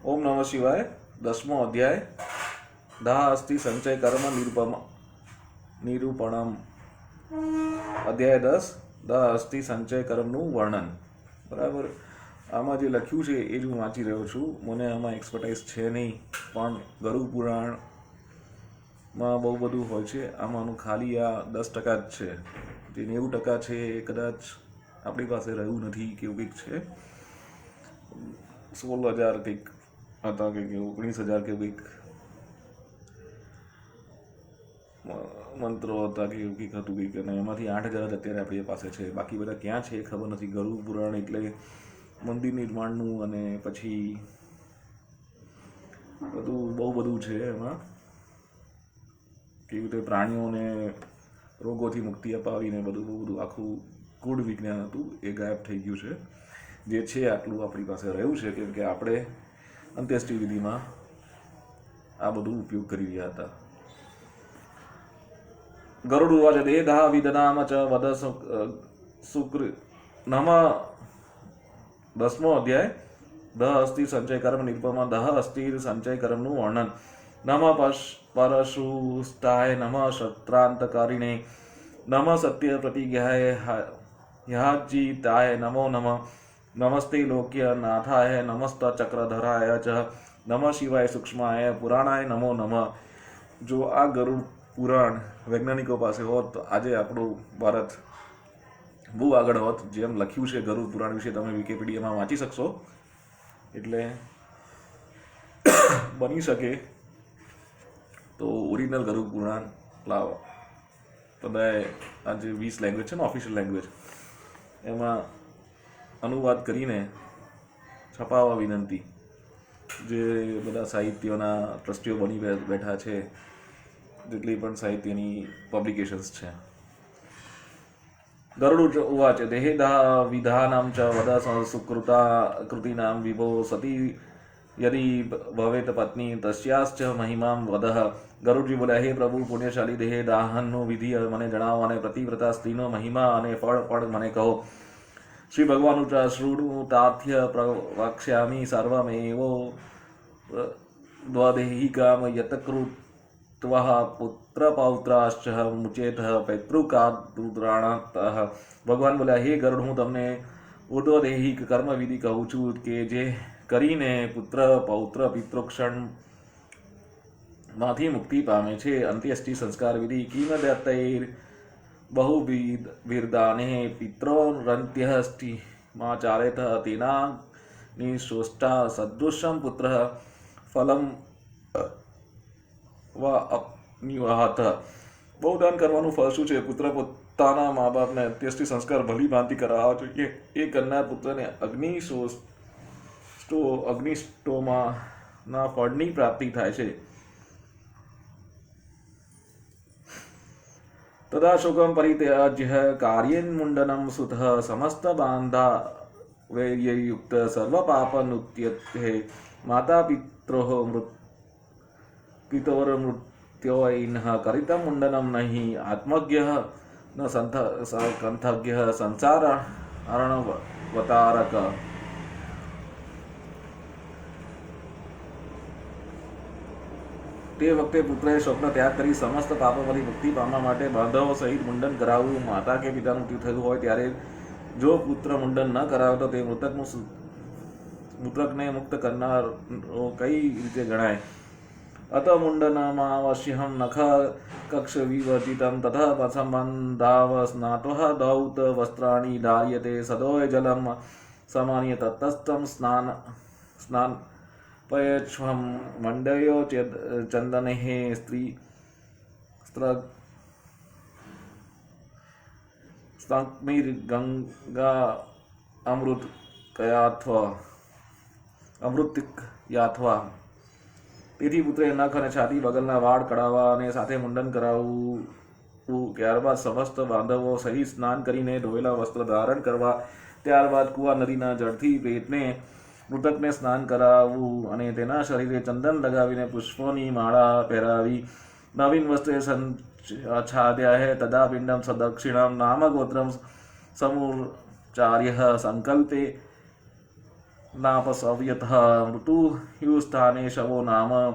ओम नमः शिवाय 10मो अध्याय दाह अस्थि संचय कर्म निरूपणम अध्याय 10 दाह अस्थि संचय कर्मનું વર્ણન। બરાબર, આમાં જે લખ્યું છે એ જ હું વાંચી રહ્યો છું। મને આમાં એક્સપર્ટાઇઝ છે નહીં, પણ ગરુડ પુરાણમાં બહુ બધું હોય છે। આમાંનું ખાલી આ 10% જ છે, જે 90% છે એ કદાચ આપણી પાસે રહ્યું નથી કે એવું કંઈક છે। 16,000 કંઈક હતા કે 19,000 કે કંઈક મંત્રો હતા કે એવું કંઈક હતું કંઈક, અને એમાંથી 8,000 જ અત્યારે આપણી પાસે છે। બાકી બધા ક્યાં છે એ ખબર નથી। ગરુડ પુરાણ એટલે મંદિર નિર્માણનું અને પછી બધું બહુ બધું છે એમાં, કેવી રીતે પ્રાણીઓને રોગોથી મુક્તિ અપાવીને બધું બહુ બધું આખું ગૂઢ વિજ્ઞાન હતું, એ ગાયબ થઈ ગયું છે। જે છે આટલું આપણી પાસે રહ્યું છે, કેમ કે આપણે અંત્યેષ્ટિ વિધિમાં આ બધું ઉપયોગ કરી રહ્યા હતા। ગરુડ ઉવાચ દેહદાહ વિદનામ ચ વદ શુક્ર નમ 10મો અધ્યાય દહ અસ્થિ સંચય કર્મ નિરૂપણમાં દહ અસ્થિ સંચય કર્મનું વર્ણન। નમ પરશુષ્ટાય નમ ક્ષત્રાંતકારિણે નમ સત્ય પ્રતિજ્ઞાય યાજીતાય નમો નમ નમસ્તે લોક્ય નાથાય નમસ્ત ચક્રધરાય ચ નમ શિવાય સૂક્ષ્માય પુરાણાય નમો નમ। જો આ ગરુડ પુરાણ વૈજ્ઞાનિકો પાસે હોત તો આજે આપણું ભારત બહુ આગળ હોત। જેમ લખ્યું છે ગરુડ પુરાણ વિશે તમે વિકીપીડિયામાં વાંચી શકશો, એટલે બની શકે તો ઓરિજિનલ ગરુડ પુરાણ લાવો। બધાએ આ જે 20 લેંગ્વેજ છે ને, ઓફિશિયલ લેંગ્વેજ, એમાં અનુવાદ કરીને છપાવવા વિનંતી। જે બધા સાહિત્યના ટ્રસ્ટીઓ બની બેઠા છે, જેટલી પણ સાહિત્યની પબ્લિકેશન્સ છે। ગરુડ ઉવાચ દેહદાહ વિધાનામ ચ વદ સુકૃતા કૃતિનામ વિભો સતી યદિ ભવેત પત્ની તસ્યાશ્ચ મહિમામ વદઃ। ગરુડજી બોલ્યા, હે પ્રભુ, પુણ્યશાળી દેહ દાહનનો વિધિ મને જણાવો અને પ્રતિવ્રતા સ્ત્રીનો મહિમા અને ફળ પણ મને કહો। શ્રી ભગવાન શૃણુતાથ્ય પ્રવક્ષ્યામિ સર્વમેવો દ્વદેહિકામ યતકૃત્વઃ પુત્રપૌત્રાશ્ચ મુચેત પૈતૃકાદુદ્રાણાતઃ। ભગવાન બોલ્યા, હે ગરુડ, હું તમને ઉર્ધ્વદેહિક કર્મવિધિ કહું છું કે જે કરીને પુત્ર પૌત્ર પિતૃક્ષણ માંથી મુક્તિ પામે છે। અંત્યેષ્ટિ સંસ્કાર વિધિ કિમ દત્તૈર બહુવિધ વિરદાને પિત્રોરંત્યેષ્ટિમાચારેત તેના નિષ્ઠા સદૃશમ પુત્ર ફલમ અપનિવાહત। બહુદાન કરવાનું ફળ શું છે? પુત્ર પોતાના મા બાપને અંત્યેષ્ટિ સંસ્કાર ભલી ભાંતિ કરાવવા જોઈએ। એ કરનાર પુત્રને અગ્નિષ્ટોમના ફળની પ્રાપ્તિ થાય છે। તદા શોકમ પરિત્યજ્ય કાર્યેન મુંડનમ સુતઃ સમસ્ત બાંધાવૈર્યુક્ત સર્વ પાપનુત્યતે માતા પિતોર્મૃત્યોઈનઃ કરિતમ મુંડનમ નહિ આત્મજ્ઞઃ ન કંથજ્ઞઃ સંસાર અર્ણવતારક। તે વખતે પુત્રએ શોકનો ત્યાગ કરી સમસ્ત પાપોમાંથી મુક્તિ પામવા માટે બાંધવો સહિત મુંડન કરાવવું। માતા કે પિતાનું મૃત્યુ થયું હોય ત્યારે જો પુત્ર મુંડન ન કરાવે તો તે મૃતકને મુક્ત કરનાર કઈ રીતે ગણાય? અત મુંડનમાવશ્યમ નખ કક્ષ વિવર્જિતમ તથા સંબંધાવસ્નાતઃ દૌત વસ્ત્રાણી ધાર્યતે સદોય જલમ સમાન્ય તતસ્તમ સ્નાન પયચ્છમ મંડયો ચંદને સ્ત્રી ગંગા અમૃતિકયાથવા। તેથી પુત્રે નખ અને છાતી બગલના વાળ કઢાવવા અને સાથે મુંડન કરાવવું। ત્યારબાદ સમસ્ત બાંધવો સહિત સ્નાન કરીને ધોયેલા વસ્ત્ર ધારણ કરવા। ત્યારબાદ કુવા નદીના જળથી પેટને મૃતકને સ્નાન કરાવવું અને તેના શરીરે ચંદન લગાવીને પુષ્પોની માળા પહેરાવી। નવીન વસ્ત્રે છાદ્યાય તદા પિંડમ સદક્ષિણમ નામ ગોત્રમ સમુચાર્ય સંકલ્પે नापसव्यतः मृत्युस्थाने शवो नाम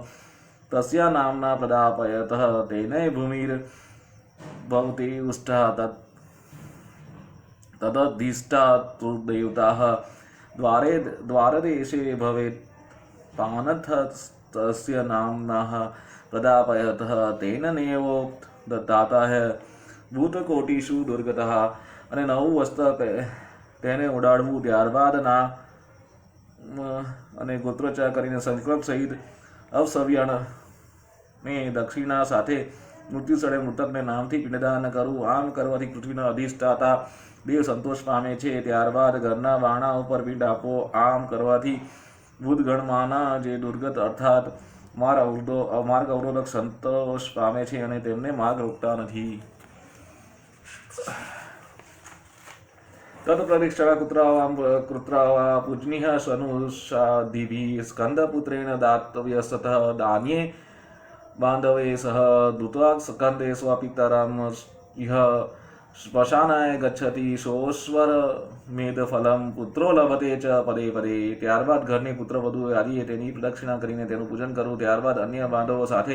तस्या नाम्ना प्रदापयतः तेन भूमिर्भवति उष्टा तदधिष्ठा देवताः द्वारदेशे भवेत् पानथ तस्य नाम्नः प्रदापयतः तेन नेवोक्त दत्ताता है ભૂતકોટીષુ દુર્ગતઃ અને નવું વસ્ત્ર તેને ઉડાડવું ત્યારબાદ નામ અને ગોત્રોચ્ચાર કરીને સંકલ્પ સહિત અવસવ્યણ ને દક્ષિણા સાથે મૃત્યુ સ્થળે મૃતકને નામથી પિંડદાન કરવું. આમ કરવાથી પૃથ્વીના અધિષ્ઠાતા દેવ સંતોષ પામે છે. ત્યારબાદ ઘરના બારણા ઉપર પિંડ આપો. આમ કરવાથી ભૂતગણમાંના જે દુર્ગત અર્થાત માર્ગ અવરોધક સંતોષ પામે છે અને તેમને માર્ગ રોકતા નથી. તત્પ્રદિક્ષણા કૃત્રા પૂજનીહ સનુષાદિભિ સ્કંદપુત્રેણ દાતવ્યસતઃ દાન્યે બાંધવે સહ દૂત્વા સ્કંદે સ્વપિતરમ ઇહ શ્મશાનાય ગચ્છતિ સોશ્વર મેદફલમ પુત્રો લભતે ચ પદે પદે. ત્યારબાદ ઘરની પુત્રવધુ આદિએ તેની પ્રદક્ષિણા કરીને તેનું પૂજન કરવું. ત્યારબાદ અન્ય બાંધવો સાથે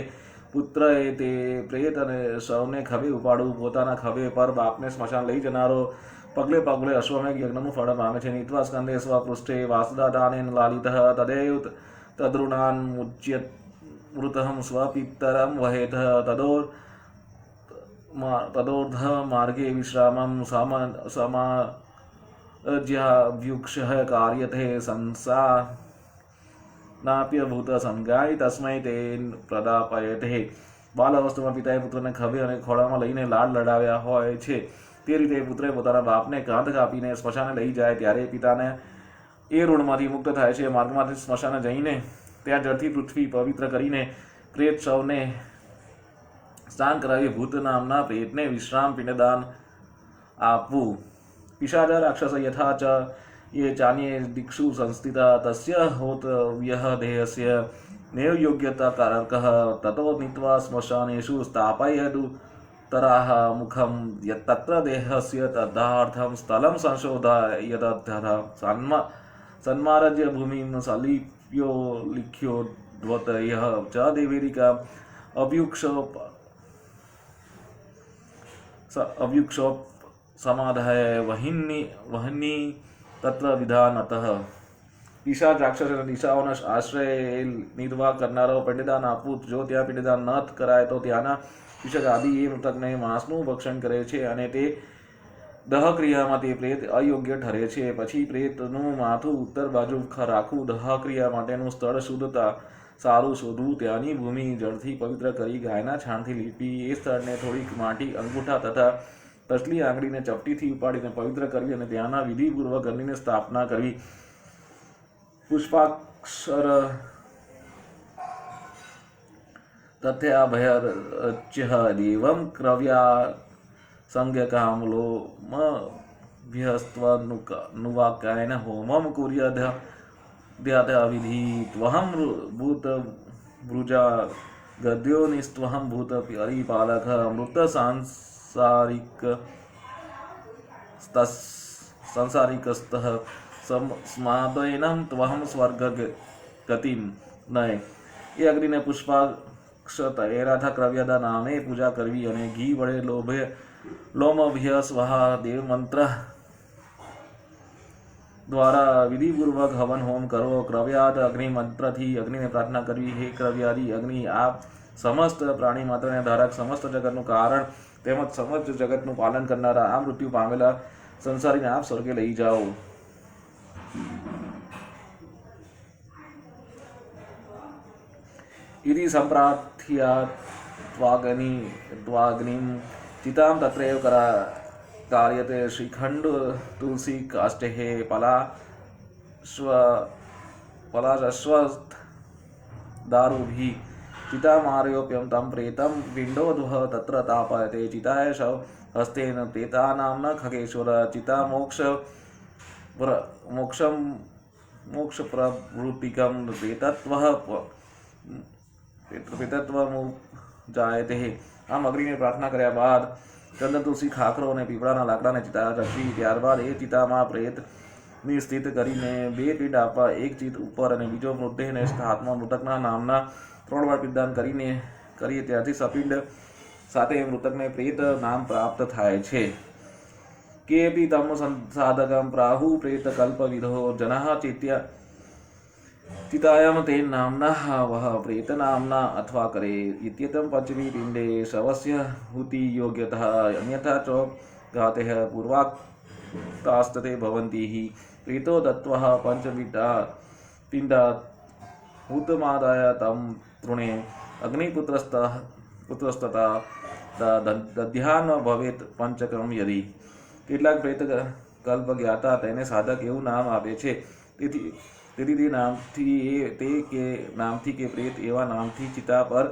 પુત્રએ તે પ્રેત અને સૌને ખભે ઉપાડવું. પોતાના ખભે પર બાપને સ્મશાન લઈ જનારો પગલે પગલે અશ્વમેઘ યજ્ઞનું ફળ પામે છે. નીત્વા સ્કંદે સ્વપૃષ્ઠે વાસુદાદાનેન લાલિતઃ તદેવ તદ્રુણાન મુચ્યત મૃતઃ સ્વપિતરમ વહેતઃ તદોર્ધ માર્ગે વિશ્રામં સમાજ્યાભ્યુક્ષઃ કાર્યતે સંસાનાપ્યભૂત સંગાય તસ્મૈ તેન પ્રદાપયતે. બાલ અવસ્થામાં પિતાએ પુત્રને ખભે અને ખોળામાં લઈને લાડ લડાવ્યા હોય છે તે રીતે પુત્રએ પોતાના બાપને કાંધ કાપીને સ્મશાને લઈ જાય ત્યારે પિતાને એ ઋણમાંથી મુક્ત થાય છે. માર્ગમાંથી સ્મશાને જઈને ત્યાં જળથી પૃથ્વી પવિત્ર કરીને પ્રેત સૌને સ્નાન કરાવી ભૂત નામના પ્રેતને વિશ્રામ પિંડદાન આપવું. પિશાચ રાક્ષસ યથા ચ ये चान्ये दिक्षु संस्थिता तस्य होतव्यः देहस्य नैव योग्यताकारकः ततो नीत्वा श्मशानेषु स्थापयदुत्तराः मुखं यत्तत्र देहस्य तदार्थं स्थलं संशोधयदर्थः सन्मार्ज्य भूमिं सलीप्यो लिख्योद्वतयः च देवीरिका अव्युक्षोप समाधाय वह्नि તત્ર વિધાનતઃ. પિશાચ રાક્ષસ અને દિશાઓનો આશ્રય નિર્વાહ કરનારો પિંડદાન આપવું. જો ત્યાં પિંડદાન ન કરાય તો ત્યાંના પિશાચ આદિ એ મૃતકને માંસનું ભક્ષણ કરે છે અને તે દહ ક્રિયામાં તે પ્રેત અયોગ્ય ઠરે છે. પછી પ્રેતનું માથું ઉત્તર બાજુ રાખવું. દહ ક્રિયા માટેનું સ્થળ શુદ્ધતા સારું શોધવું. ત્યાંની ભૂમિ જળથી પવિત્ર કરી ગાયના છાણથી લીપી એ સ્થળને થોડીક માટી અંગૂઠા તથા તસલી આંગળીને ચપટીથી ઉપાડીને પવિત્ર કરવી અને ત્યાંના વિધિપૂર્વક અગ્નિની સ્થાપના કરવી. પુષ્પાક્ષર તથ્યાભયર્ચ્ય દેવં ક્રવ્યા સંજ્ઞકામલોમભ્યસ્ત્વનુવાકાયન હોમમ કુર્યદ્યાતવિધિ ત્વહં ભૂત વૃજા ગદ્યોનિસ્ત્વહં ભૂત પરિપાલક મૃત સંસારિકસ્તઃ સ્માદયનં ત્વહં સ્વર્ગગતિમ નય. એ અગ્નિને પુષ્પાક્ષ તૈરાથા ક્રવ્યદા નામે પૂજા કરવી અને ઘી વડે લોમભ્ય સ્વહા દેવ મંત્ર દ્વારા વિધિપૂર્વક હવન હોમ કરવો. ક્રવ્યાદ અગ્નિ મંત્રથી અગ્નિને પ્રાર્થના કરવી. હે ક્રવ્યાદી અગ્નિ, આપ સમસ્ત પ્રાણી માત્રને ધારક, સમસ્ત જગતનું કારણ તેમજ સમસ્ત જગતનું પાલન કરનારા આ મૃત્યુ પામેલા સંસારીને આપ સ્વર્ગે લઈ જાઓ. इति सम्प्रार्थ्या त्वाग्निं चितां तत्रैव कार्यते. श्रीखण्ड तुलसी काष्ठेः पलाशश्वत् दारुभिः चितामारोप्यं तं प्रेतं पिण्डोद्वः तत्र तापयते. चिताय शव हस्तेन प्रेतानाम्ना खगेश्वर. चिता मोक्षप्रवृत्तिकं પ્રેતત્વમુજાયતે. આમ અગ્નિની પ્રાર્થના કર્યા બાદ ચંદન તુલસી ખાખરો અને પીપળાના લાકડાને ચિતા ચકવી. ત્યારબાદ એ ચિતામાં પ્રેત ની સ્થિત કરીને 2 પિંડ આપવા, એક ચિત્ત ઉપર અને બીજો મૃતદેહને હાથમાં મૃતકના નામના 3 વાર પિંડદાન કરીએ ત્યારથી સપિંડ સાથે મૃતકને પ્રેત નામ પ્રાપ્ત થાય છે. કેપી તમ સાધકમ પ્રાહુ પ્રેત કલ્પવિદો જનાઃ चितायाम तेन नाम्ना वह प्रेत नाम्ना अथवा करे इत्येतं पंचमी पिंडे शवस्य हुति योग्यतः अन्यथा च घातेः पूर्वाक्तास्तते भवन्ति हि प्रेतो दत्त्वा पिंडात् हुतमादाय तं तृणे अग्निपुत्रस्तथा दध्यान भवेत् पंचकम यदि કેટલાક પ્રેત કલ્પ જ્ઞાતા તેને સાધક એવું નામ આપે છે. તેથી તે નામથી કે પ્રેત એવા નામથી ચિતા પર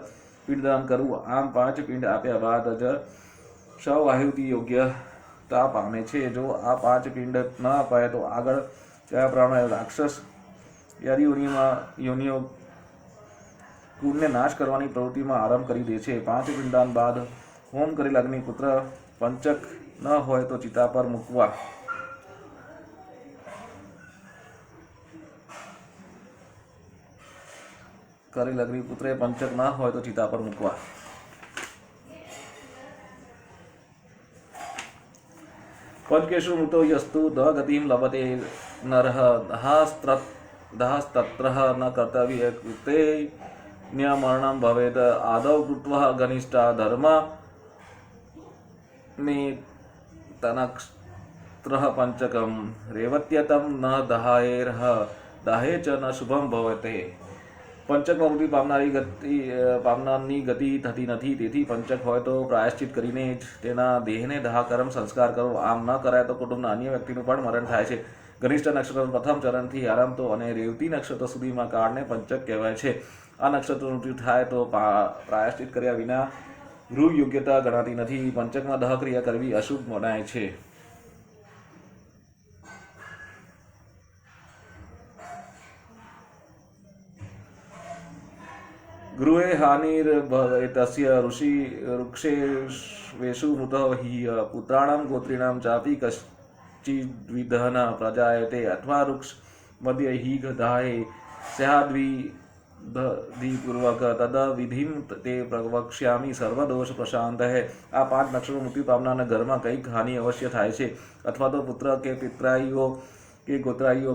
પિંડદાન કરવું. આમ 5 પિંડ આપ્યા બાદ જ શવ આહુતિ યોગ્યતા પામે છે. જો આ 5 પિંડ ન અપાય તો આગળ કયા પ્રમાણે રાક્ષસ યોનિઓ કુળને નાશ કરવાની પ્રવૃત્તિમાં આરંભ કરી દે છે. 5 પિંડદાન બાદ હોમ કરેલ અગ્નિપુત્ર પંચક ન હોય તો ચિતા પર મૂકવા. કરેલ અગ્નિપુત્રે પંચક ન હોય તો ચિતા પર મૂકવા. પંચકેશુ મૃતો યસ્તુ દગતિમ લભતે નરઃ દહસ્તત્રઃ ન કર્તવ્ય કૃતે ન્યમરણમ ભવેત આદૌ કૃત્વઃ ઘનિષ્ઠા ધર્મ ને તનક્સ્ત્રઃ પંચકમ રેવત્યતમ ન દહાયેરઃ દાહે ચ ન શુભમ ભવતે. પંચકમાં મૃત્યુ પામનારની ગતિ થતી નથી. તેથી પંચક હોય તો પ્રાયશ્ચિત કરીને જ તેના દેહને દહાકર્મ સંસ્કાર કરો. આમ ન કરાય તો કુટુંબના અન્ય વ્યક્તિનું પણ મરણ થાય છે. ઘનિષ્ઠ નક્ષત્ર પ્રથમ ચરણથી આરંભતો અને રેવતી નક્ષત્ર સુધીમાં કાળને પંચક કહેવાય છે. આ નક્ષત્ર મૃત્યુ થાય તો પ્રાયશ્ચિત કર્યા વિના ગૃહ યોગ્યતા ગણાતી નથી. પંચકમાં દહ ક્રિયા કરવી અશુભ મનાય છે. ગૃહે હાનિર્ભવેતસ્ય વૃક્ષેષુ મૃતઃ હિ પુત્રાણામ ગોત્રીણામ ચાપી કશ્ચિદ્વિધઃ પ્રજાયતે અથવા વૃક્ષ મધ્ય હિ દાહે સ્યાદ્વિધિપૂર્વક તદ વિધિમ તે પ્રવક્ષ્યામિ સર્વદોષ પ્રશાંતઃ. આ 5 નક્ષત્રો મૃત્યુ પામનારના ઘરમાં કંઈક હાનિ અવશ્ય થાય છે. અથવા તો પુત્ર કે પિતરાઈઓ કે ગોત્રાઈઓ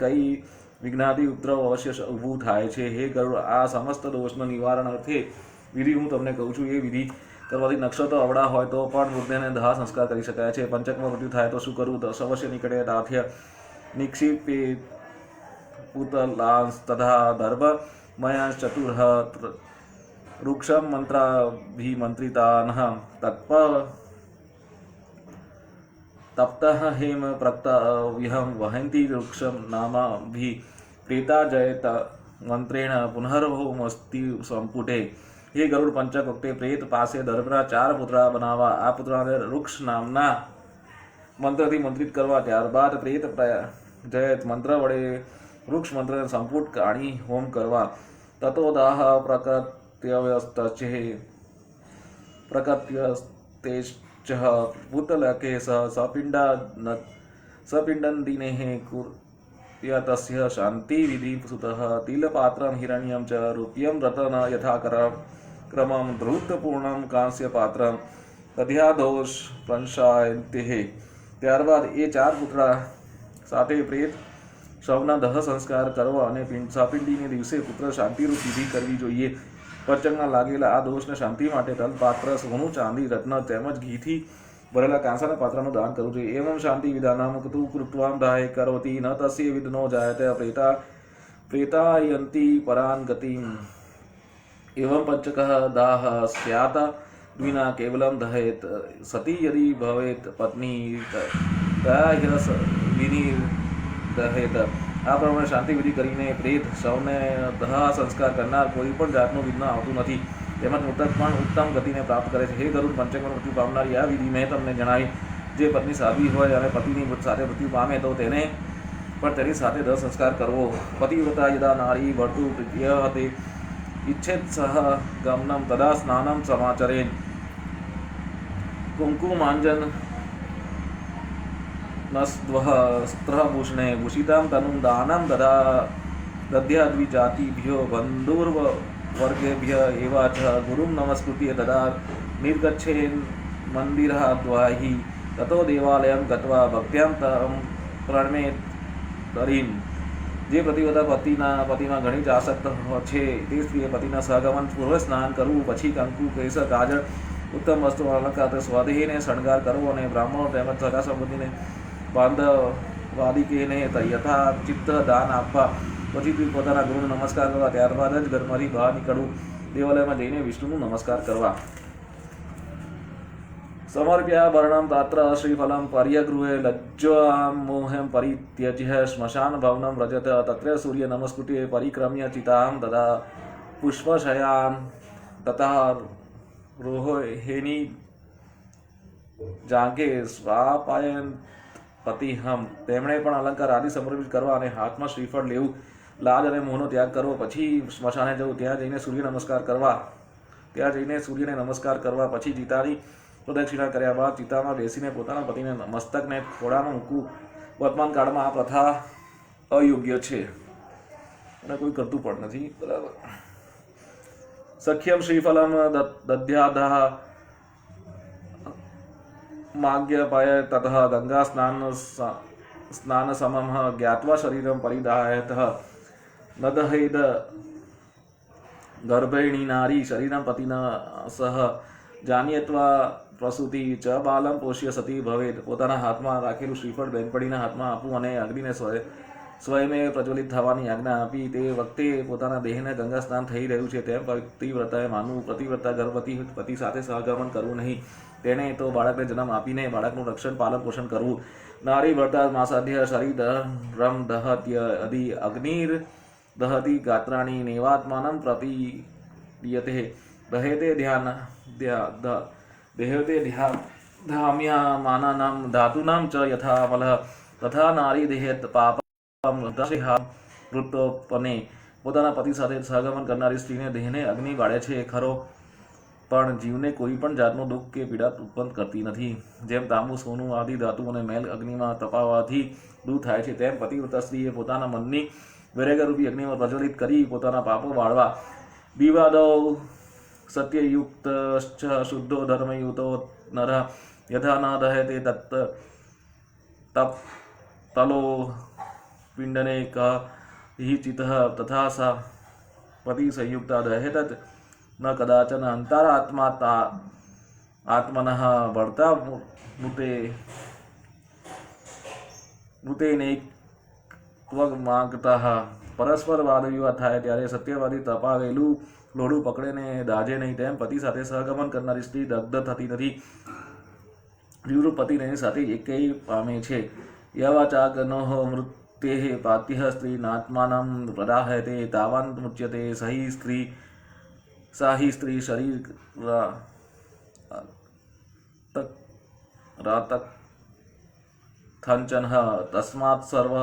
કઈ વિઘ્નાદિ ઉપદ્રવ અવશ્ય ઊભું થાય છે. હે ગરુડ, આ સમસ્ત દોષનું નિવારણ અર્થે વિધિ હું તમને કહું છું. એ વિધિ કરવાથી નક્ષત્ર અવળા હોય તો પણ મૃતદેહને દાહ સંસ્કાર કરી શકાય છે. પંચકમાં મૃત્યુ થાય તો શું કરવું? અવશ્ય નિકટે દાથ્ય નિક્ષિપે પુતલાંસ તથા દર્ભમયાંશ ચતુર્હ વૃક્ષમ મંત્રાભિમંત્રિતાનઃ તપ્તઃ હેમ પ્રક્ત વિહમ વહંતિ વૃક્ષમ નામાભિ પ્રેતા જયત મંત્રેણ પુનર્હોમસ્તિ સંપુટે. હે ગરુડ, પંચક વખતે પ્રેત પાસે દર્ભના 4 પુતળા બનાવવા. આ પુતળાને વૃક્ષ નામના મંત્રથી મંત્રિત કરવા. ત્યારબાદ પ્રેત જયત મંત્ર વડે વૃક્ષ મંત્રને સંપુટ કાઢી હોમ કરવા. તતો દાહ પ્રકૃત્યસ્તેશ્ચ ભૂતલકે સપિંડનદિનેઃ કુર્યતસ્ય શાંતિ વિધિ સુતઃ તિલપાત્રમ હિરણ્યમ ચ રૂપ્યમ રતન યથાક્રમમ ધૃતપૂર્ણમ કાંસ્ય પાત્રમ દધ્યાદોષ પ્રંશાયન્તિઃ. ત્યારબાદ એ 4 પુતળા સાથે પ્રેત શવના દહ સંસ્કાર કરવા અને સપિંડીને દિવસે પુત્ર શાંતિરૂપ વિધિ કરવી જોઈએ. પંચકમાં લાગેલા આ દોષને શાંતિ માટે તલપાત્ર, સોનું, ચાંદી, રત્ન તેમજ ઘીથી ભરેલા કાંસાના પાત્રનું દાન કરવું જોઈએ. એવં શાંતિ વિધાનમ તું કૃત્વામ દાહે કરોતિ ન તસ્ય વિઘ્નો જાયતે પ્રેતાયંતિ પરાન ગતિમ. એવં પંચકઃ દાહ સ્યાત દ્વિના કેવલમ દહેત સતી યદિ ભવેત પત્ની તયા વિનિર્દહેત. આ પ્રમાણે શાંતિ વિધિ કરીને પ્રેત શવને દહ સંસ્કાર કરનાર કોઈ પણ જાતનું વિઘ્ન આવતું નથી. તેમજ મૃતક પણ ઉત્તમ ગતિને પ્રાપ્ત કરે છે. હે ગરુડ, પંચકમાં મૃત્યુ પામનારી આ વિધિ મેં તમને જણાવી. જે પત્ની સાધ્વી હોય અને પતિની સાથે મૃત્યુ પામે તો તેને પણ તેની સાથે દહ સંસ્કાર કરવો. પતિવ્રતા યદા નારી વર્તુ પ્રીત્ય તે ઇચ્છેત સહ ગમનમ તદા સ્નાનમ સમાચરેન. કુંકુમાંજન नस्त्वस्त्रभूषणे भूषितां तनुं दानं दद्याद्विजातिभ्यो बन्धुर्वर्गेभ्य एव च गुरुं नमस्कृत्य तदा निर्गच्छेन् मन्दिराद्वाहि ततो देवालयं गत्वा भक्त्यां तं प्रणमेत् तरीं। જે પ્રતિવ્રતા પતિમાં ઘણી જ આસક્ત છે તે સ્ત્રીએ પતિના સહગમન પૂર્વ સ્નાન કરવું, પછી કંકુ, કેસ, કાજળ, ઉત્તમ વસ્તુ, અલંકાર, સ્વદેહને શણગાર કરવો અને બ્રાહ્મણો તેમજ સગા સંબંધીને બાંધવાદિકેને યથાચિત્ત દાન આપવા, પછી પોતાના ગુરુનો નમસ્કાર કરવા, ત્યારબાદ જ ઘરમાંથી બહાર નીકળવું, દેવાલયમાં જઈને વિષ્ણુનું નમસ્કાર કરવા. समर्प्याभरणं तत्र श्रीफलं पर्यगृहे लज्जां मोहं परित्यज्य श्मशान भवनं व्रजत तत्र सूर्य नमस्कृत्य परिक्रम्य चितां तदा पुष्पशयान् तथा रोहिणी જાગે સ્વાપાયન પતિહમ. તેમણે પણ અલંકાર આદિ સમર્પિત કરવા અને હાથમાં શ્રીફળ લેવું, લાજ અને મોહનો ત્યાગ કરવો, પછી સ્મશાને જવું, ત્યાં જઈને સૂર્યને નમસ્કાર કરવા, પછી ચિતાની પ્રદક્ષિણા કર્યા બાદ ચિતામાં બેસીને પોતાના પતિને મસ્તકને ખોળામાં મૂકવું. વર્તમાન કાળમાં આ પ્રથા અયોગ્ય છે અને કોઈ કરતું પણ નથી. બરાબર. સખ્યમ શ્રીફલમ દધ્યાદઃ માગ્યપાય તતઃ ગંગા સ્નાન સમમ જ્ઞાત્વા શરીરમ પરિદાયતઃ નદહેદ ગર્ભિણી નારી શરીરમ પતિના સહ જાન્યત્વા પ્રસૂતિ ચ બાલમ પોષ્ય સતી ભવેત. પોતાના હાથમાં રાખેલું શ્રીફળ બેનપણીના હાથમાં આપવું અને અગ્નિને સ્વયમે પ્રજ્વલિત થવાની આજ્ઞા આપી. તે વખતે પોતાના દેહને ગંગા સ્નાન થઈ રહ્યું છે તેમ પતિવ્રતાએ માનવું. પતિવ્રતા ગર્ભવતી પતિ સાથે સહગમન કરવું નહીં. તેણે તો બાળકને જન્મ આપીને બાળકનું રક્ષણ પાલન પોષણ કરવું. નારી વ્રતા માસાધ્ય શરીરમ દહત્ય અધિ અગ્નિર દહતિ ગાત્રાણી નેવાત્માનમ પ્રપીયતે દહેતે ધ્યામ્યમાનાનાં ધાતુનાં ચ યથા મલઃ તથા નારી દેહેત પાપમ વૃત્તોપને. પોતાના પતિ સાથે સહગમન કરનારી સ્ત્રીને દેહને અગ્નિ બાળે છે ખરો, પણ જીવને કોઈ પણ જાતનું દુઃખ કે પીડા ઉત્પન્ન કરતી નથી. જેમ તાંબુ, સોનું આદિ ધાતુ અને મેલ અગ્નિમાં તપાવવાથી દૂર થાય છે, તેમ પતિવ્રતા સ્ત્રીએ પોતાના મનની વૈરાગ્યરૂપી અગ્નિમાં પ્રજ્વલિત કરી પોતાના પાપો બાળવા. વિવાદો સત્યયુક્ત શુદ્ધો ધર્મયુતો નર યથા ન દહેતે તલો પિંડને કહિચિત તથા સા પતિ સંયુક્તા દહેત ન કદાચન અંતરાત્મા આત્મનઃ ભર્તા મૃતેનૈક્ત્વમાગતઃ. પરસ્પર વાદવિવાદ થાય ત્યારે સત્યવાદી તપાવેલું લોઢું પકડેને દાજે નહીં. તેમ પતિ સાથે સહગમન કરનારી સ્ત્રી દગ્ધ થતી નથી, વિવૃત પતિની સાથે એકેય પામે છે. યવાચાગનોઃ મૃત્યેઃ પાત્યઃ સ્ત્રીનાત્માનં પ્રદાહયતે તાવાન મુચ્યતે સાહી સ્ત્રી શરીર રાતકથંચન. તસ્માત્ સર્વ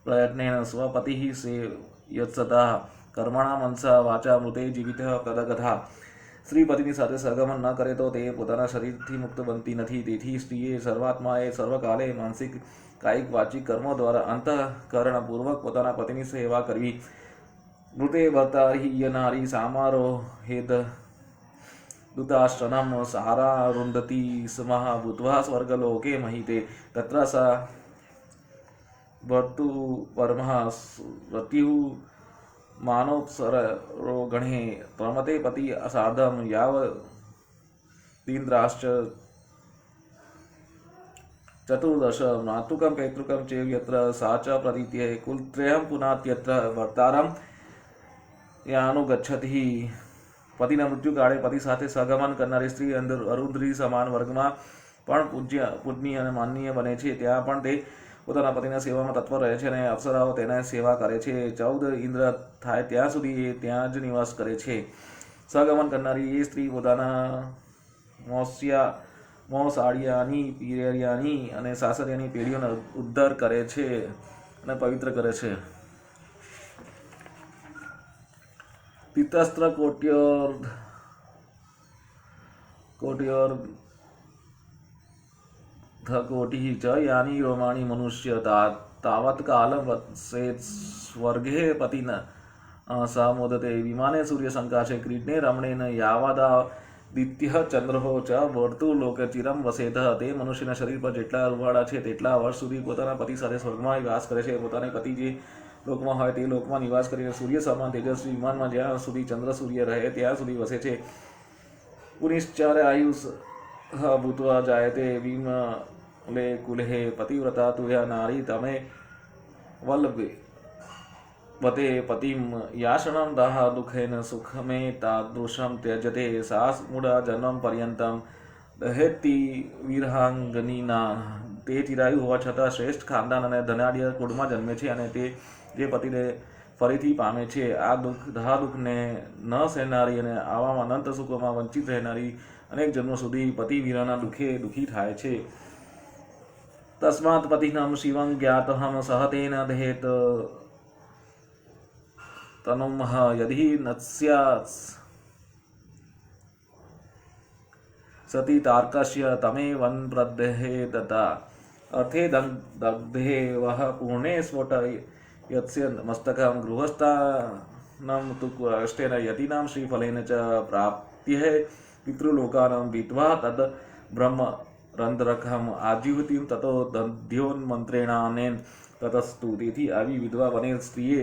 પ્રયત્નેન સ્વપતિઃ સેવ્યત્સતઃ કર્મણા મનસા વાચા મૃતે જીવિત કદગથા. સ્ત્રી પતિની સાથે સહગમન ન કરે તો તે પોતાના શરીરથી મુક્ત બનતી નથી. તેથી સ્ત્રીએ સર્વાત્માએ સર્વકાલે માનસિક, કાયિક, વાચિક કર્મો દ્વારા અંતઃકરણપૂર્વક પોતાના પતિની સેવા કરવી. મૃતે ભર્તારિ નારી સામારોહેદ દૂતાશ્રનમ સારારુંધતી સ્મઃ ભૂત્વા સ્વર્ગલોકે મહિતે તત્ર સા ભર્તુપરમઃ રત્યુઃ માનોત્સરો ગણે પ્રમતે પતિ સાર્ધમ યાવતીન્દ્રાશ્ચ ચતુર્દશ માતૃકમ પૈતૃકમ ચેવ યત્ર સા ચ પ્રતીત્યે કુલત્રયમ પુનાત્યત્ર ભર્તારમ યાનુગચ્છતિ. પતિના મૃત્યુકાળે પતિ સાથે સહગમન કરનારી સ્ત્રી અરુંધરી સમાન વર્ગમાં પણ પૂજનીય અને માનનીય બને છે. ત્યાં પણ તે પોતાના પતિના સેવામાં તત્પર રહે છે અને અપ્સરાઓ તેના સેવા કરે છે. 14 ઇન્દ્ર થાય ત્યાં સુધી એ ત્યાં જ નિવાસ કરે છે. સહગમન કરનારી એ સ્ત્રી પોતાના મોસાળિયાની, પિયરિયાની અને સાસરિયાની પેઢીઓનો ઉદ્ધાર કરે છે અને પવિત્ર કરે છે. પિતસ્ત્ર કોટ્યોર્ધ कोटिः च यानि रोमाणि मनुष्य तावत् कालं वत्सेत् स्वर्गे पतिन स मोदते विमाने सूर्यसंकाशे क्रीडने रमणेन यावदादित्यः चंद्रहो च વર્તુલોકચિરમ વસેત. તે મનુષ્યના શરીર પર જેટલા રૂવાડા છે તેટલા વર્ષ સુધી પોતાના પતિ સાથે સ્વર્ગમાં નિવાસ કરે છે. પોતાને પતિ જે લોકમાં હોય તે લોકમાં નિવાસ કરીને સૂર્ય સમાન તેજસ્વી વિમાનમાં જ્યાં સુધી ચંદ્ર સૂર્ય રહે ત્યાં સુધી વસે છે. પુનિશ્ચાર આયુષ ભૂત્વા જાયતે વિમલે કુલે પતિવ્રતા તુયા નારી તમે વલ્લભે વતે પતિમ યાશનમ દાહ દુઃખેન સુખમે તાદૃશમ ત્યજતે સાસ મૂળા જન્મ પર્યંતમ દહેતી વીરહાંગનીના. તે ચિરાયુ હોવા છતાં શ્રેષ્ઠ ખાનદાન અને ધનાઢ્ય કુળમાં જન્મે છે અને તે જે પતિને ફરીથી પામે છે. આ દુઃખને ન સહેનારી અને આવામાં અનંત સુખોમાં વંચિત રહેનારી અનેક જન્મો સુધી પતિ વીરાના દુઃખે દુઃખી થાય છે. તસ્માત પતિનમ શિવં જ્ઞાતહમ સહતેન દહેત તનુમ યદિ નત્સ્યાત્ સતી તાર્કસ્ય તમે વન પ્રદેહે દત્તા અર્થે દગ્ધે વહ પૂર્ણે સ્ફોટ યત્સ્ય મસ્તકમ ગૃહસ્થાનમ તુ અષ્ટેન યતિનામ શ્રીફલેન ચ પ્રાપ્ત્યે પિતૃલોકાનામ વિદ્વા તદ બ્રહ્મ રંધ્રકમ આજીવતીમ તતો દધ્યોન્મંત્રેણાનેન તતસ્તુ. તેથી આવી વિધવા બનેલ સ્ત્રીએ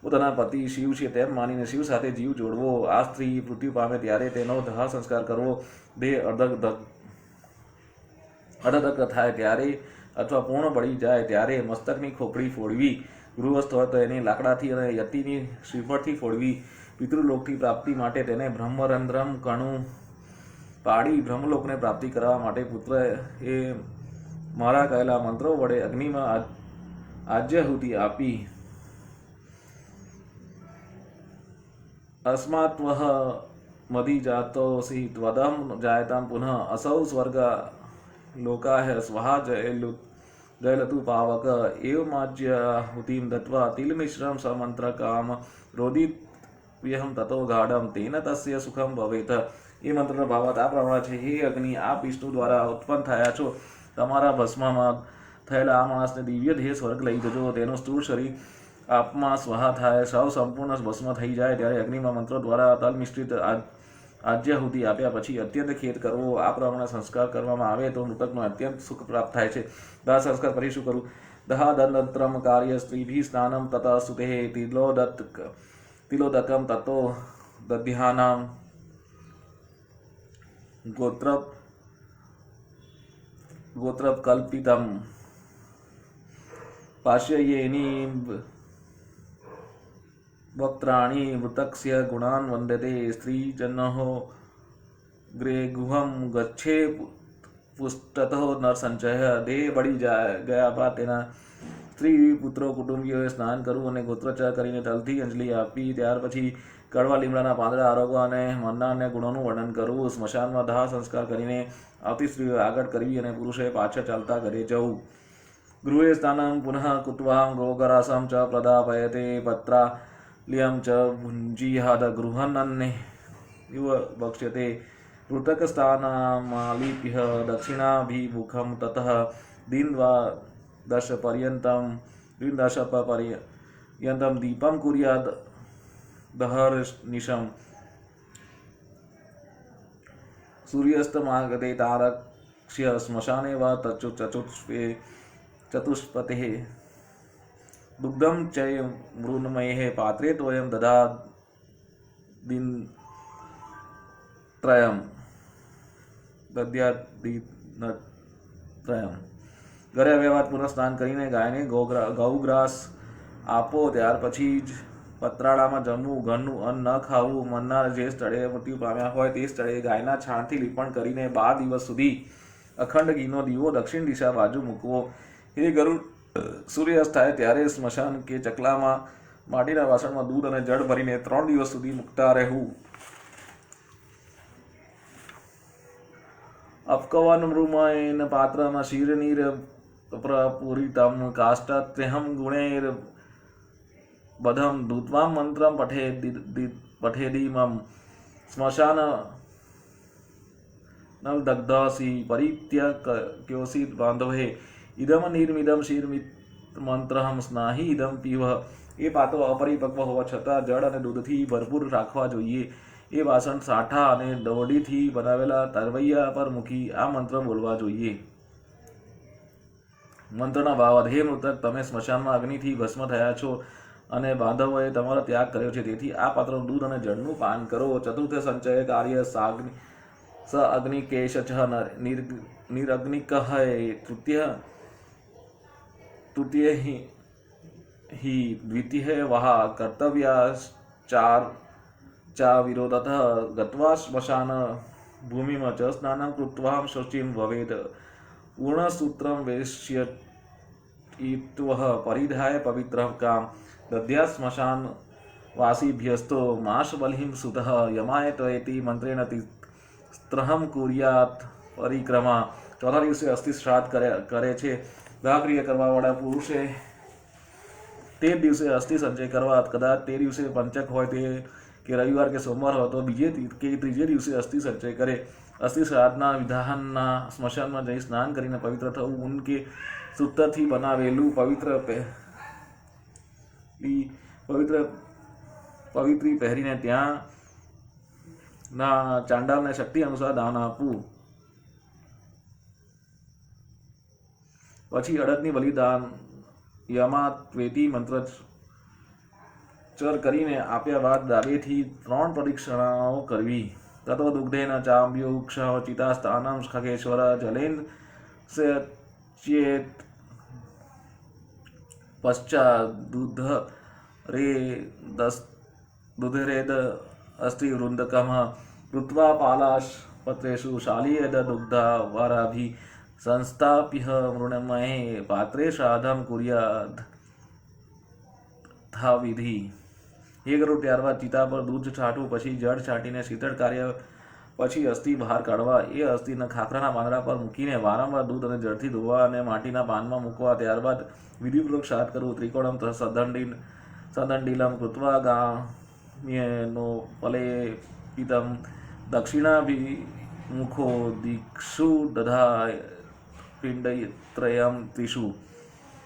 પોતાના પતિ શિવ છે તેમ માનીને શિવ સાથે જીવ જોડવો. આ સ્ત્રી મૃત્યુ પામે ત્યારે તેનો દાહ સંસ્કાર કરવો. દેહ અર્ધદગ્ધ થાય ત્યારે અથવા પૂર્ણ બળી જાય ત્યારે મસ્તકની ખોપડી ફોડવી. ગૃહસ્થ હોય તો એને લાકડાથી અને યતિની શ્રીફળથી ફોડવી. પિતૃલોકથી પ્રાપ્તિ માટે તેને બ્રહ્મરંધ્રમ કણું પાડી બ્રહ્મલોકને પ્રાપ્તિ કરવા માટે પુત્ર એ મારા કહેલા મંત્રો વડે અગ્નિમાં આજ્યાહુતિ આપી. अस्मात्वह मदि जातोऽसि त्वदं जायतां पुनः असौ स्वर्ग लोकाः स्वहा जयलतु पावक एवमाज्याहुतिं दत्वा तिलमिश्रं समन्त्रकाम रोदित्यहं ततो गाढं तेन तस्य सुखं भवेत्. એ મંત્રનો ભાવાર્થ આ પ્રમાણે છે: હે અગ્નિ, આપ વિષ્ણુ દ્વારા ઉત્પન્ન થયા છો. તમારા ભસ્મમાં થયેલા આ માણસને દિવ્ય દેહ સ્વર્ગ લઈ જજો. તેનું સ્થૂળ શરીર આપમાં સ્વહા થાય, સૌ સંપૂર્ણ ભસ્મ થઈ જાય ત્યારે અગ્નિમાં મંત્રો દ્વારા તલ મિશ્રિત આજ્યાહુતિ આપ્યા પછી અત્યંત ખેદ કરવો. આ પ્રમાણે સંસ્કાર કરવામાં આવે તો મૃતકનો અત્યંત સુખ પ્રાપ્ત થાય છે. દાહ સંસ્કાર પછી શું કરવું? દહાદનંતરમ કાર્ય સ્ત્રીભિ સ્નાનમ તથા સુતે તિલોદકમ તતો દધ્યાનામ ગોત્ર કલ્પિતમ પાશ્યયેની વક્ત્રાણી મૃતકસ્ય ગુણાન વંદતે. સ્ત્રીજનો ગ્રે ગુહમ ગચ્છે પુષ્ટતો નર સંચય. દેહ બળી ગયા બાદ તેના સ્ત્રી પુત્રો કુટુંબીઓએ સ્નાન કરવું અને ગોત્રોચ્ચાર કરીને તલથી અંજલિ આપી. ત્યાર પછી કડવા લીમડાના પાંદડા આરોગવા અને મનના અને ગુણોનું વર્ણન કરવું. સ્મશાનમાં દાહ સંસ્કાર કરીને આવતી સ્ત્રીઓ આગળ કરવી અને પુરુષોએ પાછળ ચાલતા ઘરે જવું. ગૃહે સ્નાનમ પુનઃ કુત્વામ ગોગરાસમ ચ પ્રદાપયતે પત્રાલ્યમ ચ ભુંજીહાદ ગૃહનન્ને ઇવ ભક્ષ્યતે. મૃતક સ્થાનમાલિપ્ય દક્ષિણાભિમુખમ તતઃ દિનદશ પર્યંતમ દીપમ કુર્યાદ દહર્નિશમ. સૂર્યસ્તમાગતે તારક્ષ્ય સ્મશાને વા ચતુષ્પતે. દુગ્ધમ ચય મૃન્મયે પાત્રે તોયમ દદ્યાદિનત્રયમ. ઘરે વ્યવહાર પુનઃ સ્નાન કરીને ગાયને ગૌગ્રાસ આપો. ત્યાર પછી જ પતરાળામાં જમવું. ઘરનું અન્ન ન ખાવું. મનના જે સ્થળે મૃત્યુ પામ્યા હોય તે સ્થળે ગાયના છાણથી લીપણ કરીને 12 દિવસ સુધી અખંડ ઘીનો દીવો દક્ષિણ દિશા બાજુ મૂકવો. હે ગરુડ, સૂર્યાસ્ત થાય ત્યારે સ્મશાન કે ચકલામાં માટીના વાસણમાં દૂધ અને જળ ભરીને 3 દિવસ સુધી મૂકતા રહેવું. અપકવન મૃમયેન પાત્રમાં શિરનીર પ્રપુરિતમ કાષ્ટત્ર્યહમ ગુણૈર બધમ દૂત્વામ મંત્રમ પઠેદીમમ. સ્મશાન नल दग्धसी परित्यक्योसी बांधवे इदम निर्मिदम शीरमित मंत्रहम स्नाही इदम पीव। એ પાત્રો અપરિપક્વ હોવા છતાં જળ અને દૂધથી ભરપૂર રાખવા જોઈએ. એ વાસણ સાઠા અને દોડીથી બનાવેલા તરવૈયા પર મૂકી આ મંત્ર બોલવા જોઈએ. મંત્રના ભાવાર્થ: હે મૃતક, તમે સ્મશાનમાં અગ્નિથી ભસ્મ થયા છો અને બાંધવોએ તમારો ત્યાગ કર્યો છે, તેથી આ પાત્રનું દૂધ અને જળનું પાન કરો. ચતુર્થ સંચય કાર્ય સ અગ્નિકેશ નિરગ્નિક તૃતીય हि द्वितीय वहा कर्तव्याचार चा विरोधतः गत्वा श्मशान भूमिम च स्नानं कृत्वा शुचिं भवेत्. पूर्णसूत्रं वेश्ययित्वः परिधाय पवित्रः काम दद्यात् श्मशान वासीभ्यस्तो माशबलिं सुतः यमाय त्वेति मंत्रेण तिस्त्रहं कुर्यात् परिक्रमा. ચોથા દિવસે અસ્થિ શ્રાદ્ધ કરે છે. દાહક્રિયા કરવાવાળા પુરુષે તે દિવસે અસ્થિ સંચય કરવા. કદાચ તે દિવસે પંચક હોય તે કે રવિવાર કે સોમવાર હોય તો બીજે કે ત્રીજે દિવસે અસ્થિ સંચય કરે. અસ્થિ શ્રાદ્ધના વિધાનના સ્મશાનમાં જઈ સ્નાન કરીને પવિત્ર થવું. ઊન કે સૂતરથી બનાવેલું પવિત્રી પહેરીને ત્યાં ના ચાંડાલને શક્તિ અનુસાર દાન આપવું. પછી અડદની બલિદાન યમાત્વેતી મંત્ર ચર કરીને આપ્યા બાદ ડાબેથી 3 પ્રદક્ષિણાઓ કરવી. તતો દુગ્ધેન ચામ્યુક્ષ ચિતાસ્તાનમ ખગેશ્વર જલેન ચેત પશ્ચાત દુધરેદ અસ્થિ વૃંદકમ કૃત્વા પાલાશ પત્રેષુ શાલીયદ દુગ્ધા વારાભિ સંસ્થાપ્ય મૃણમયે પાત્રે શ્રાદ્ધમ કુર્યાદ થા વિધિ. એ કરું ત્યારબાદ ચિતા પર દૂધ છાંટવું, પછી જળ છાંટીને શીતળ કાર્ય, પછી અસ્થિ બહાર કાઢવા. એ અસ્થિને ખાખરાના પાંદડા પર મૂકીને વારંવાર દૂધ અને જળથી ધોવા અને માટીના પાનમાં મૂકવા. ત્યારબાદ વિધિપૂર્વક શ્રાદ્ધ કરવું. ત્રિકોણમ સદંડિલમ કૃત્વા ગામ્યેનો ફલેપિતમ દક્ષિણાભિમુખો દિક્ષુ દધાય પિંડત્રયમ ત્રિષુ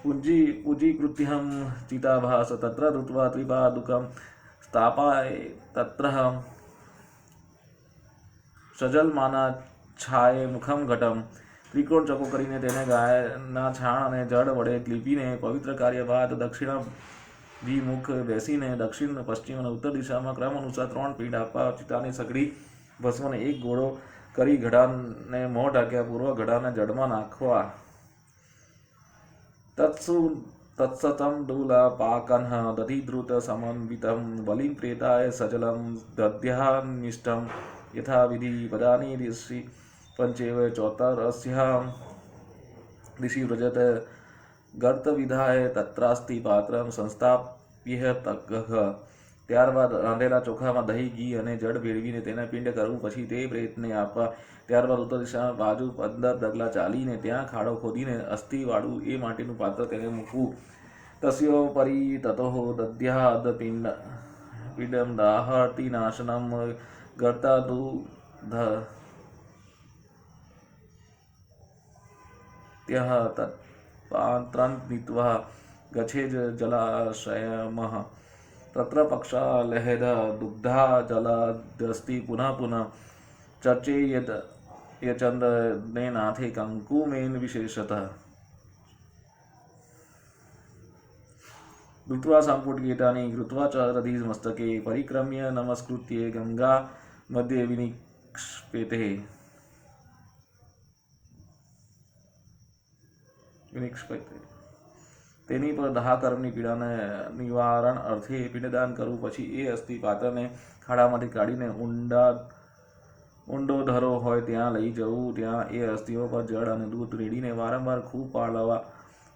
પૂજીકૃત્યહમ ચિતાભાસ તત્ર ધૃત્વા ત્રિપાદુકમ સ્થાપાય તત્ર સજલમાના છાયે મુખમ ઘટમ. ત્રિકોણ ચકો કરીને તેને ગાયના છાણ અને જળ વડે લીપીને પવિત્ર કાર્ય બાદ દક્ષિણાભિમુખ બેસીને દક્ષિણ, પશ્ચિમ અને ઉત્તર દિશામાં ક્રમ અનુસાર 3 પિંડ આપવા. ચિતાની સઘળી ભસ્મને એક ગોળો કરી ઘડાને મોં ઢાંક્યા પૂર્વ ઘડાને જળમાં નાખવા. તત્સતમ દુલાપાકન્હ દધિદ્રુત સમન્વિતમ બલિં પ્રેતાય સજલમ દધ્યાનિષ્ટમ યથાવિધિ પદાની ઋષિ પંચેવ ચોતરસ્યામ ઋષિ વ્રજત ગર્ત વિધાય તત્રાસ્તિ પાત્રમ સંસ્થાપ્ય તગઃ. ત્યારબાદ રાંધેલા ચોખામાં દહીં, ઘી અને જળ ભેળવીને તેને પિંડ કરવું. પછી તે પ્રેતને આપવા. ત્યારબાદ ઉત્તર દિશામાં બાજુ 15 ડગલા ચાલીને ત્યાં ખાડો ખોદીને અસ્થિવાળું એ માટીનું પાત્ર તેને મૂકવું. તસ્યોપરી તતો દદ્યાદ પિંડમ દાહર્તિનાશનમ ગર્તાદુધત્યઃ તત્પાત્રં નીત્વા ગચ્છેજ જલાશયમઃ તત્ર પક્ષાલહેદ દુગ્ધા જલાદસ્તિ પુનઃ પુનઃ ચર્ચેયદ યચંદનેનાથે કંકુમેન વિશેષતઃ. ધૃત્વા સંપુટકેટાની કૃત્વા ચ દધિમસ્તકે પરિક્રમ્ય નમસ્કૃત્ય ગંગા મધ્યે વિનિક્ષિપેતે. તેની પર દાહકર્મની પીડાને નિવારણ અર્થે પિંડદાન કરવું. પછી એ અસ્થિ પાત્રને ખાડામાંથી કાઢીને ઊંડો ધરો હોય ત્યાં લઈ જવું. ત્યાં એ અસ્થિઓ પર જળ અને દૂધ રેડીને વારંવાર ખૂબ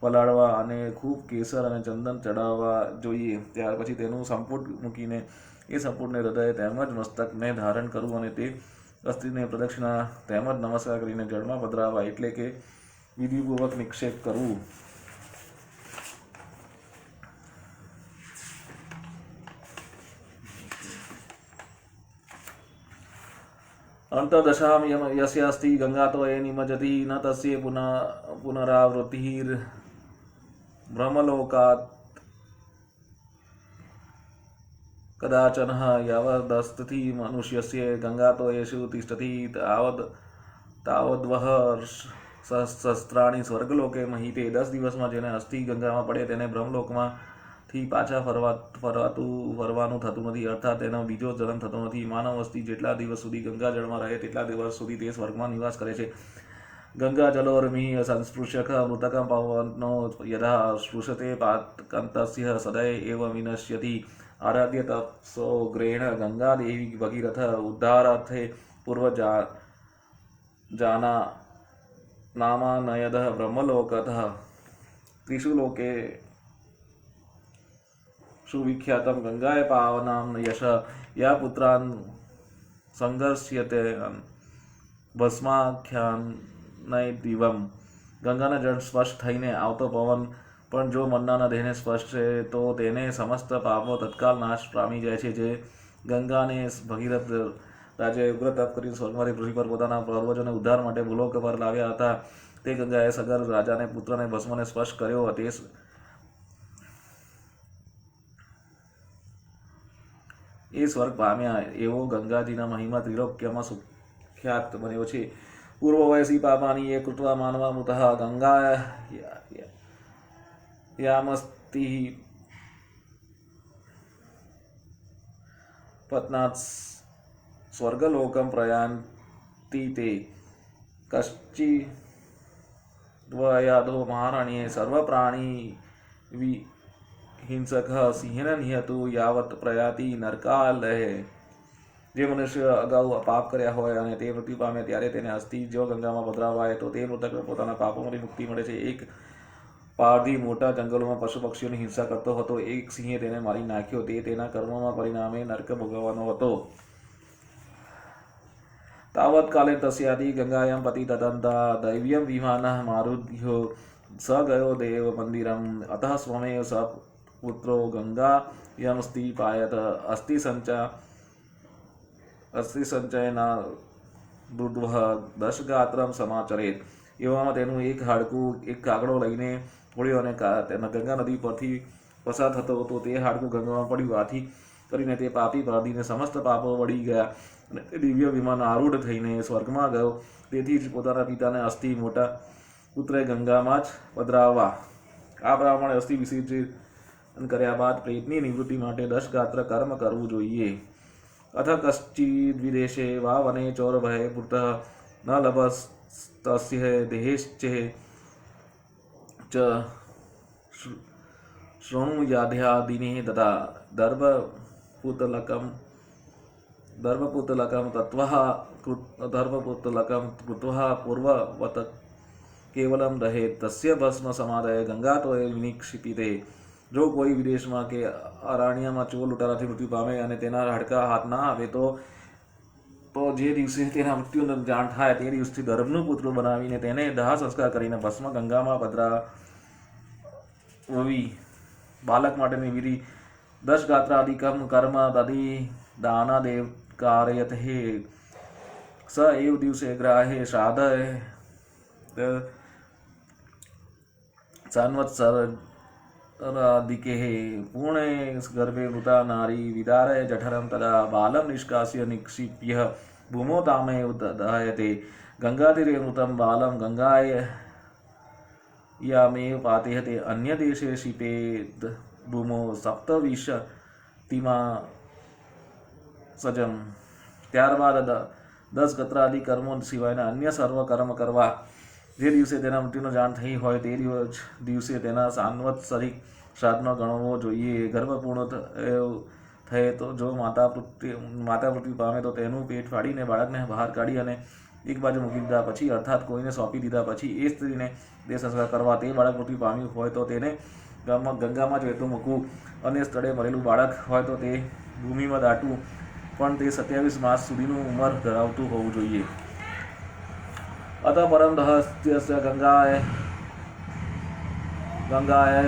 પલાળવા અને ખૂબ કેસર અને ચંદન ચડાવવા જોઈએ. ત્યાર પછી તેનું સંપુટ મૂકીને એ સંપુટને હૃદય તેમજ મસ્તકને ધારણ કરવું અને તે અસ્થિને પ્રદક્ષિણા તેમજ નમસ્કાર કરીને જળમાં પધરાવવા, એટલે કે વિધિપૂર્વક નિક્ષેપ કરવું. अंतदशां यस्य अस्ति गंगातो ये निमज्जति न तस्य पुनरावृत्तिर्ब्रह्मलोकात् कदाचन यावदस्ति मनुष्यस्य गंगातो येषु तिष्ठति तावद्वह सहस्राणि स्वर्गलोके महीते 10 દિવસમાં જેને અસ્થિ ગંગામાં પડે તેને બ્રહ્મલોકમાંથી પાછા ફરવાનું થતું નથી, અર્થાત તેનો બીજો જન્મ થતો નથી. માનવ અસ્થિ જેટલા દિવસ સુધી ગંગાજળમાં રહે તેટલા દિવસ સુધી તે સ્વર્ગમાં નિવાસ કરે છે. ગંગાજલોર્મિ સંસ્પૃશ્યક મૃતકં પવનો યદા સ્પૃશતે પાતકંતસ્ય સદય એવ વિનશ્યતિ. આરાધ્ય તપસો ગ્રેણ ગંગા દેવી ભગીરથ ઉદ્ધારાર્થે પૂર્વ જાના नामानयद ब्रह्मलोकतः त्रिषु लोके सुविख्यातं गंगाय पावनां यश या पुत्रान् संघर्ष्यते ભસ્માખ્યાનય દિવમ. ગંગાના જળ સ્પર્શ થઈને આવતો પવન પણ જો મનના દેહને સ્પર્શે તો તેને સમસ્ત પાપો તત્કાલ નાશ પામી જાય છે. જે ગંગાને ભગીરથ રાજાએ ઉગ્ર તપ કરી સ્વર્ગમાંથી પૃથ્વી પર પોતાના પૂર્વજોને ઉદ્ધાર માટે ભૂલોક પર લાવ્યા હતા. તે ગંગાએ સગર રાજાને પુત્રને ભસ્મને સ્પર્શ કર્યો. એ સ્વર્ગ પામ્યા એવો ગંગાજીના મહિમા ત્રિલોક્યમાં સુખ્યાત બન્યો છે. પૂર્વ વયસી પાપાની એ કૃત્વા માનવા મૃતઃ ગંગા યામસ્તિ પત્નાત સ્વર્ગલોકમ પ્રયાન્તિ તે કશ્ચિદ્વયાદો મહારાણીએ સર્વ પ્રાણી હિંસક સિંહને નિહતુ યાવત પ્રયાતિ નરકાલય. જે મનુષ્ય અગાઉ પાપ કર્યા હોય અને તે મૃત્યુ પામે ત્યારે તેને અસ્થિ જો ગંગામાં પધરાવાય તો તે મૃતક પોતાના પાપોમાંથી મુક્તિ મળે છે. એક પારધી મોટા જંગલોમાં પશુ પક્ષીઓની હિંસા કરતો હતો. એક સિંહે તેને મારી નાખ્યો. તે તેના કર્મોમાં પરિણામે નરક ભોગવવાનો હતો. તાવત્કાલે તસ્યાદિ ગંગાયાં પતિ તદંતા દૈવ્યમ વિમાનઃ મારુધ્યો સ ગયો દેવ મંદિરમ અતઃ સ્વમેવ સ પુત્રો ગંગાયમસ્તિ પાયત અસ્થિ સંચયના દુર્દ્વહ દશગાત્રમ સમાચરેત. એવામાં તેનું એક હાડકું એક કાગડો લઈને પડ્યો અને ગંગા નદી પરથી પસાર થતો હતો. તે હાડકું ગંગામાં પડ્યું. આથી કરીને તે પાપી પારધીને સમસ્ત પાપો વળી ગયા અને તે દિવ્ય વિમાન આરૂઢ થઈને સ્વર્ગમાં ગયો. તેથી જ પોતાના પિતાને અસ્થિ મોટા પુત્રે ગંગામાં જ પધરાવવા. આ પ્રમાણે અસ્થિ વિસર્જન કર્યા બાદ પ્રેતની નિવૃત્તિ માટે 10 ગાત્ર કર્મ કરવું જોઈએ. અથ કશ્ચિદ વિદેશે વા વને ચોર ભય પુરતઃ ન લભસ્તસ્ય દેહેશ્ચે ચ શૃણુયાધ્યાદિને તથા દર્ભપુતલકમ કૃત્વા પૂર્વવત કેવલમ દહેત તસ્ય ભસ્મ સમાદય ગંગાતોય વિનિક્ષિપિતે. જો કોઈ વિદેશમાં કે અરણ્યમાં ચોર લૂંટારાથી મૃત્યુ પામે અને તેના હાડકા હાથ ના આવે તો જે દિવસે તેના મૃત્યુની જાણ થાય તે દિવસથી દર્ભનું પુત્ર બનાવીને તેને દાહ સંસ્કાર કરીને ભસ્મ ગંગામાં પધરાવવી. બાલક માટેની વિધિ 10 ગાત્રાદિકમ કર્મ તદિ દાનાદેવ કારયત હે સ એવ દિવસે ગ્રાહે શ્રાદ્ધ સંવત્સરાદિકે પૂર્ણે ગર્ભે મૃતા નારી વિદારય જઠરમ તદા બાલમ નિષ્કાસ્ય નિક્ષિપ્ય ભૂમો તામે દહયતે. ગંગાતીરે મૃતમ બાલમ ગંગાય યામેવ પાતયતે. અન્ય દેશે શિપેદ ભૂમો સપ્તવિંશતિમાં સજમ. ત્યારબાદ 10 ગત્રાદિ કર્મો સિવાયના અન્ય સર્વ કર્મ કરવા. જે દિવસે તેના મૃત્યુનો જાણ થઈ હોય તે દિવસે તેના સાંવત્સરિક શ્રાદ્ધનો ગણવો જોઈએ. ગર્ભ પૂર્ણ થયે તો જો માતા મૃત્યુ પામે તો તેનું પેટ ફાડીને બાળકને બહાર કાઢી અને એક બાજુ મૂકી દીધા પછી અર્થાત કોઈને સોંપી દીધા પછી એ સ્ત્રીને તે સંસ્કાર કરવા. તે બાળક મૃત્યુ પામ્યું હોય તો તેને ગંગામાં જ વહેતું મૂકવું. અન્ય સ્થળે મરેલું બાળક હોય તો તે ભૂમિમાં દાટવું, પણ તે 27 માસ સુધીનું ઉંમર ધરાવતું હોવું જોઈએ. અત પરમ દહસ્ય ગંગાય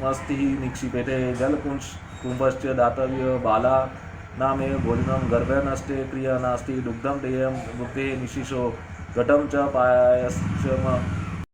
મસ્તિ નિક્ષિપેતે. જલકુંભશ્ચ દાતવ્ય બાલા नामे भोजनं गर्भे नष्टे क्रिया नास्ति दुग्धं देयं बुद्धेः निशिशो घटं च पायश्च